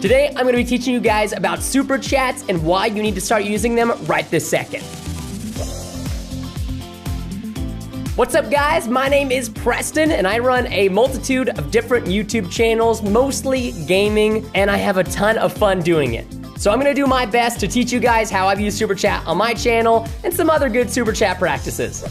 Today, I'm gonna be teaching you guys about Super Chats and why you need to start using them right this second. What's up, guys? My name is Preston, and I run a multitude of different YouTube channels, mostly gaming, and I have a ton of fun doing it. So I'm gonna do my best to teach you guys how I've used Super Chat on my channel and some other good Super Chat practices.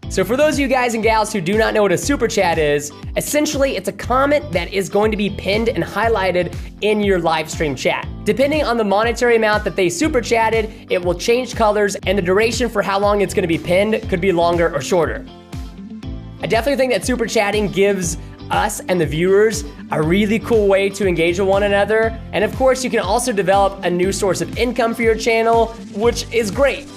So for those of you guys and gals who do not know what a Super Chat is, essentially it's a comment that is going to be pinned and highlighted in your live stream chat. Depending on the monetary amount that they Super Chatted, it will change colors, and the duration for how long it's gonna be pinned could be longer or shorter. I definitely think that Super Chatting gives us and the viewers a really cool way to engage with one another. And of course, you can also develop a new source of income for your channel, which is great.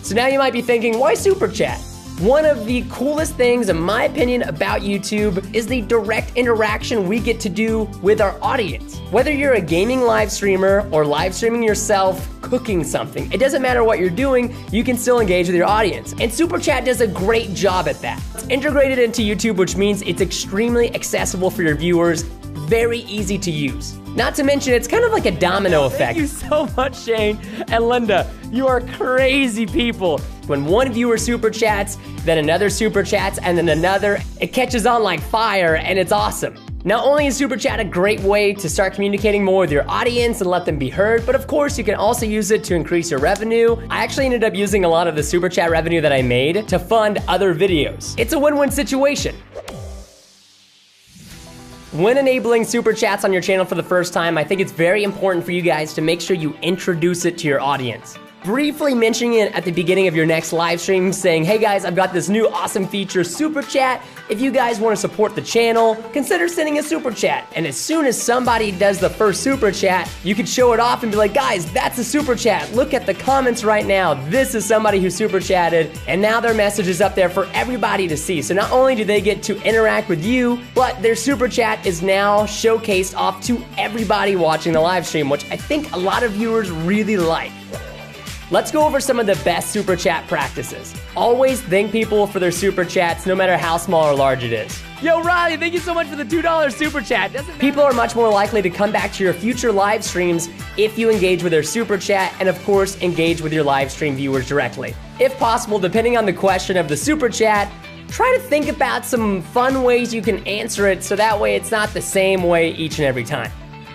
So now you might be thinking, why Super Chat? One of the coolest things, in my opinion, about YouTube is the direct interaction we get to do with our audience. Whether you're a gaming live streamer or live streaming yourself cooking something, it doesn't matter what you're doing, you can still engage with your audience. And Super Chat does a great job at that. It's integrated into YouTube, which means it's extremely accessible for your viewers, very easy to use. Not to mention, it's kind of like a domino effect. Thank you so much, Shane and Linda. You are crazy people. When one viewer Super Chats, then another Super Chats, and then another, it catches on like fire, and it's awesome. Not only is Super Chat a great way to start communicating more with your audience and let them be heard, but of course you can also use it to increase your revenue. I actually ended up using a lot of the Super Chat revenue that I made to fund other videos. It's a win-win situation. When enabling Super Chats on your channel for the first time, I think it's very important for you guys to make sure you introduce it to your audience. Briefly mentioning it at the beginning of your next live stream, saying, hey guys, I've got this new awesome feature, Super Chat. If you guys want to support the channel, consider sending a Super Chat. And as soon as somebody does the first Super Chat, you can show it off and be like, guys, that's a Super Chat. Look at the comments right now. This is somebody who Super Chatted, and now their message is up there for everybody to see. So not only do they get to interact with you, but their Super Chat is now showcased off to everybody watching the live stream, which I think a lot of viewers really like. Let's go over some of the best Super Chat practices. Always thank people for their Super Chats, no matter how small or large it is. Yo, Riley, thank you so much for the $2 Super Chat. People are much more likely to come back to your future live streams if you engage with their Super Chat and, of course, engage with your live stream viewers directly. If possible, depending on the question of the Super Chat, try to think about some fun ways you can answer it so that way it's not the same way each and every time.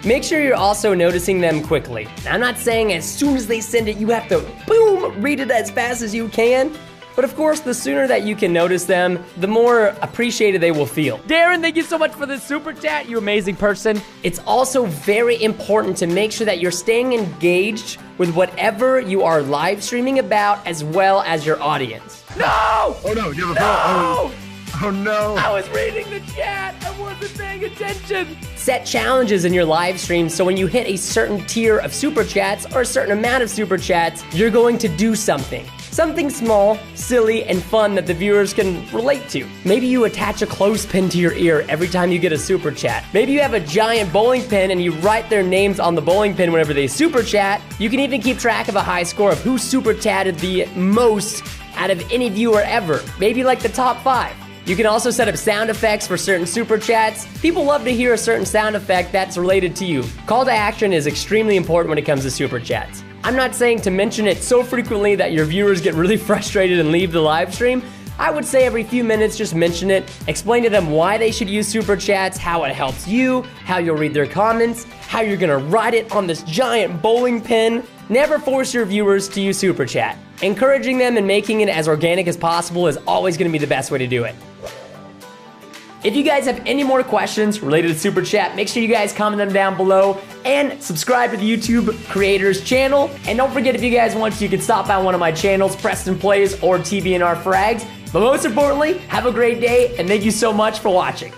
Make sure you're also noticing them quickly. I'm not saying as soon as they send it, you have to, boom, read it as fast as you can. But of course, the sooner that you can notice them, the more appreciated they will feel. Darren, thank you so much for the Super Chat, you amazing person. It's also very important to make sure that you're staying engaged with whatever you are live streaming about, as well as your audience. No! Oh no, you have a phone. No! Oh no! I was reading the chat, I wasn't paying attention. Set challenges in your live stream so when you hit a certain tier of Super Chats or a certain amount of Super Chats, you're going to do something. Something small, silly, and fun that the viewers can relate to. Maybe you attach a clothespin to your ear every time you get a Super Chat. Maybe you have a giant bowling pin and you write their names on the bowling pin whenever they Super Chat. You can even keep track of a high score of who Super Chatted the most out of any viewer ever. Maybe like the top 5. You can also set up sound effects for certain Super Chats. People love to hear a certain sound effect that's related to you. Call to action is extremely important when it comes to Super Chats. I'm not saying to mention it so frequently that your viewers get really frustrated and leave the live stream. I would say every few minutes, just mention it. Explain to them why they should use Super Chats, how it helps you, how you'll read their comments, how you're gonna write it on this giant bowling pin. Never force your viewers to use Super Chat. Encouraging them and making it as organic as possible is always gonna be the best way to do it. If you guys have any more questions related to Super Chat, make sure you guys comment them down below and subscribe to the YouTube Creators channel. And don't forget, if you guys want to, you can stop by one of my channels, Preston Plays or TBNR Frags. But most importantly, have a great day and thank you so much for watching.